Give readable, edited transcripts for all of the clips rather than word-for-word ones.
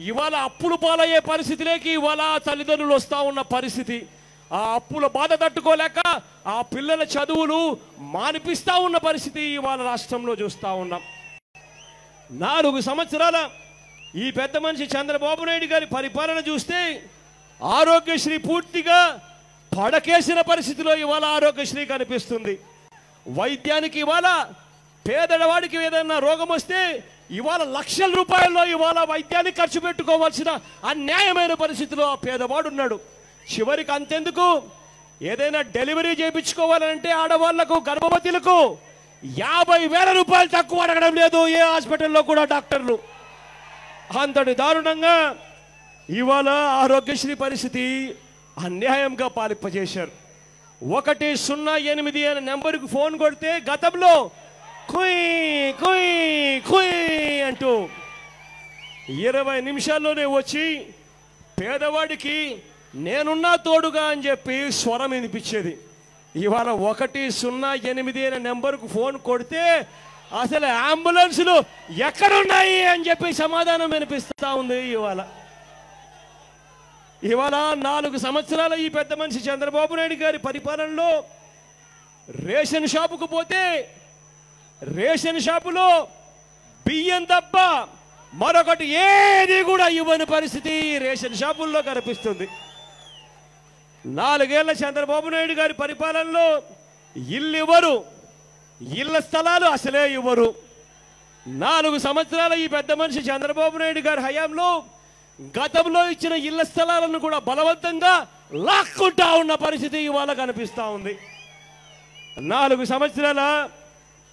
ఇవాళ అప్పులు పాలయ్యే పరిస్థితిలోకి ఇవాళ తల్లిదండ్రులు వస్తూ ఉన్న పరిస్థితి. ఆ అప్పుల బాధ తట్టుకోలేక ఆ పిల్లల చదువులు మానిపిస్తూ ఉన్న పరిస్థితి ఇవాళ రాష్ట్రంలో చూస్తూ ఉన్నాం. 4 సంవత్సరాల ఈ పెద్ద మనిషి చంద్రబాబు నాయుడు గారి పరిపాలన చూస్తే ఆరోగ్యశ్రీ పూర్తిగా పడకేసిన పరిస్థితిలో ఇవాళ ఆరోగ్యశ్రీ కనిపిస్తుంది. వైద్యానికి ఇవాళ పేదవాడికి ఏదైనా రోగం వస్తే ఇవాళ లక్షల రూపాయల్లో ఇవాళ వైద్యానికి ఖర్చు పెట్టుకోవాల్సిన అన్యాయమైన పరిస్థితిలో ఆ పేదవాడు ఉన్నాడు. చివరికి అంతెందుకు, ఏదైనా డెలివరీ చేయించుకోవాలంటే ఆడవాళ్లకు గర్భవతులకు 50,000 రూపాయలు తక్కువ అడగడం లేదు ఏ హాస్పిటల్లో కూడా డాక్టర్లు. అంతటి దారుణంగా ఇవాళ ఆరోగ్యశ్రీ పరిస్థితి అన్యాయంగా పాలింపజేశారు. 108 అనే నెంబర్కి ఫోన్ కొడితే గతంలో కుయ్ కుయ్ కుయ్ అంటూ 20 నిమిషాల్లోనే వచ్చి పేదవాడికి నేనున్నా తోడుగా అని చెప్పి స్వరం వినిపించేది. ఇవాళ 108 అనే నెంబర్కు ఫోన్ కొడితే అసలు అంబులెన్సులు ఎక్కడున్నాయి అని చెప్పి సమాధానం వినిపిస్తూ ఉంది. ఇవాళ 4 సంవత్సరాల ఈ పెద్ద మనిషి చంద్రబాబు నాయుడు గారి పరిపాలనలో రేషన్ షాపుకు పోతే రేషన్ షాపులో బియ్యం తప్ప మరొకటి ఏది కూడా ఇవ్వని పరిస్థితి రేషన్ షాపుల్లో కనిపిస్తుంది. 4 ఏళ్ల చంద్రబాబు నాయుడు గారి పరిపాలనలో ఇల్లు ఇవ్వరు, ఇళ్ల స్థలాలు అసలే ఇవ్వరు. 4 సంవత్సరాల ఈ పెద్ద మనిషి చంద్రబాబు నాయుడు గారి హయాంలో గతంలో ఇచ్చిన ఇళ్ల స్థలాలను కూడా బలవంతంగా లాక్కుంటా ఉన్న పరిస్థితి ఇవాళ కనిపిస్తూ ఉంది. 4 సంవత్సరాల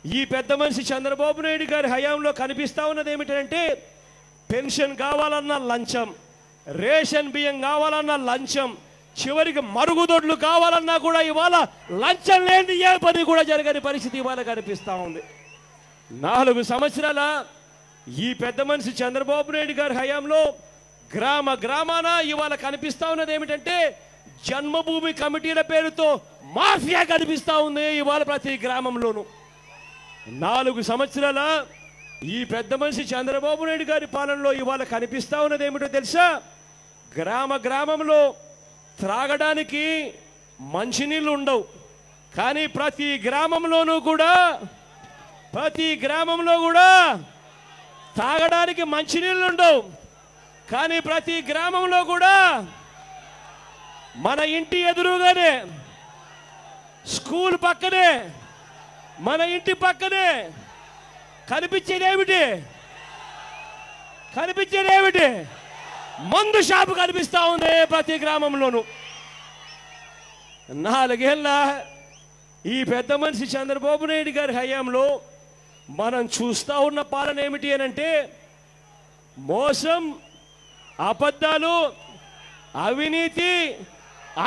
ఈ పెద్ద మనిషి చంద్రబాబు నాయుడు గారి హయాంలో కనిపిస్తూ ఉన్నది ఏమిటంటే పెన్షన్ కావాలన్న లంచం, రేషన్ బియ్యం కావాలన్న లంచం, చివరికి మరుగుదొడ్లు కావాలన్నా కూడా ఇవాళ లంచం లేని ఏ పని కూడా జరగని పరిస్థితి ఇవాళ కనిపిస్తూ ఉంది. 4 సంవత్సరాల ఈ పెద్ద మనిషి చంద్రబాబు నాయుడు గారి హయాంలో గ్రామాన ఇవాళ కనిపిస్తూ ఉన్నది ఏమిటంటే జన్మభూమి కమిటీల పేరుతో మాఫియా కనిపిస్తూ ఉంది ఇవాళ ప్రతి గ్రామంలోనూ. 4 సంవత్సరాల ఈ పెద్ద మనిషి చంద్రబాబు నాయుడు గారి పాలనలో ఇవాళ కనిపిస్తూ ఉన్నది ఏమిటో తెలుసా? గ్రామంలో త్రాగడానికి మంచినీళ్ళు ఉండవు, కానీ ప్రతి గ్రామంలో కూడా తాగడానికి మంచినీళ్ళు ఉండవు, కానీ ప్రతి గ్రామంలో కూడా మన ఇంటి ఎదురుగానే స్కూల్ పక్కనే మన ఇంటి పక్కనే కనిపించేదేమిటి మందు షాపు కనిపిస్తూ ఉంది ప్రతి గ్రామంలోనూ. 4 ఏళ్ళ ఈ పెద్ద మనిషి చంద్రబాబు నాయుడు గారి హయాంలో మనం చూస్తూ ఉన్న పాలన ఏమిటి అనంటే మోసం, అబద్ధాలు, అవినీతి,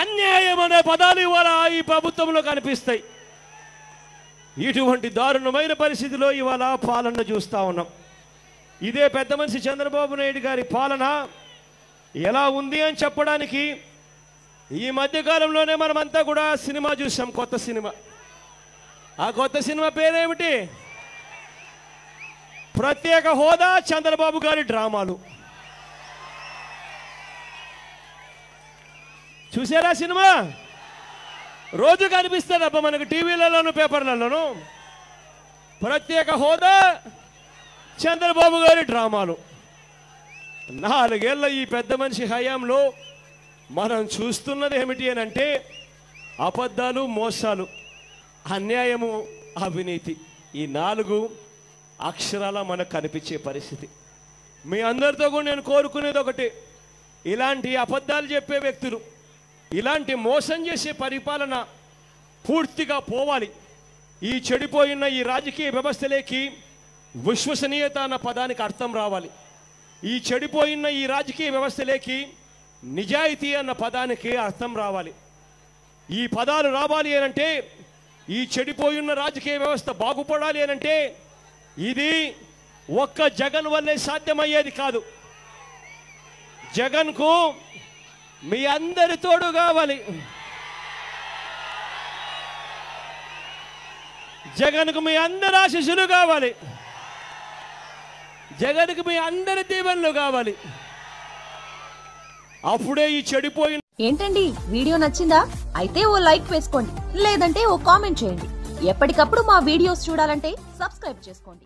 అన్యాయం అనే పదాలు ఇవాళ ఈ ప్రభుత్వంలో కనిపిస్తాయి. ఇటువంటి దారుణమైన పరిస్థితిలో ఇవాళ పాలన చూస్తూ ఉన్నాం. ఇదే పెద్ద మనిషి చంద్రబాబు నాయుడు గారి పాలన ఎలా ఉంది అని చెప్పడానికి ఈ మధ్యకాలంలోనే మనమంతా కూడా సినిమా చూసాం, కొత్త సినిమా. ఆ కొత్త సినిమా పేరేమిటి? ప్రత్యేక హోదా చంద్రబాబు గారి డ్రామాలు. చూసారా సినిమా? రోజు కనిపిస్తుంది అబ్బా మనకు టీవీలలోను పేపర్లలోను. ప్రత్యేక హోదా చంద్రబాబు గారి డ్రామాలు. 4 ఏళ్ల ఈ పెద్ద మనిషి హయాంలో మనం చూస్తున్నది ఏమిటి అని అంటే అబద్ధాలు, మోసాలు, అన్యాయము, అవినీతి. ఈ 4 అక్షరాల మనకు కనిపించే పరిస్థితి. మీ అందరితో కూడా నేను కోరుకునేది ఒకటి, ఇలాంటి అబద్ధాలు చెప్పే వ్యక్తులు, ఇలాంటి మోసం చేసే పరిపాలన పూర్తిగా పోవాలి. ఈ చెడిపోయిన ఈ రాజకీయ వ్యవస్థలోకి విశ్వసనీయత అన్న పదానికి అర్థం రావాలి. ఈ చెడిపోయిన ఈ రాజకీయ వ్యవస్థలోకి నిజాయితీ అన్న పదానికి అర్థం రావాలి. ఈ పదాలు రావాలి అనంటే, ఈ చెడిపోయిన రాజకీయ వ్యవస్థ బాగుపడాలి అనంటే ఇది ఒక్క జగన్ వల్లే సాధ్యమయ్యేది కాదు. జగన్కు మీ అందరి తోడు కావాలి. జగన్కు మీ అందరి ఆశీస్సులు కావాలి, జగన్కు మీ అందరి దీవెనలు కావాలి. అప్పుడే ఈ చెడిపోయిన. ఏంటండి వీడియో నచ్చిందా? అయితే ఓ లైక్ వేసుకోండి, లేదంటే ఓ కామెంట్ చేయండి. ఎప్పటికప్పుడు మా వీడియోస్ చూడాలంటే సబ్స్క్రైబ్ చేసుకోండి.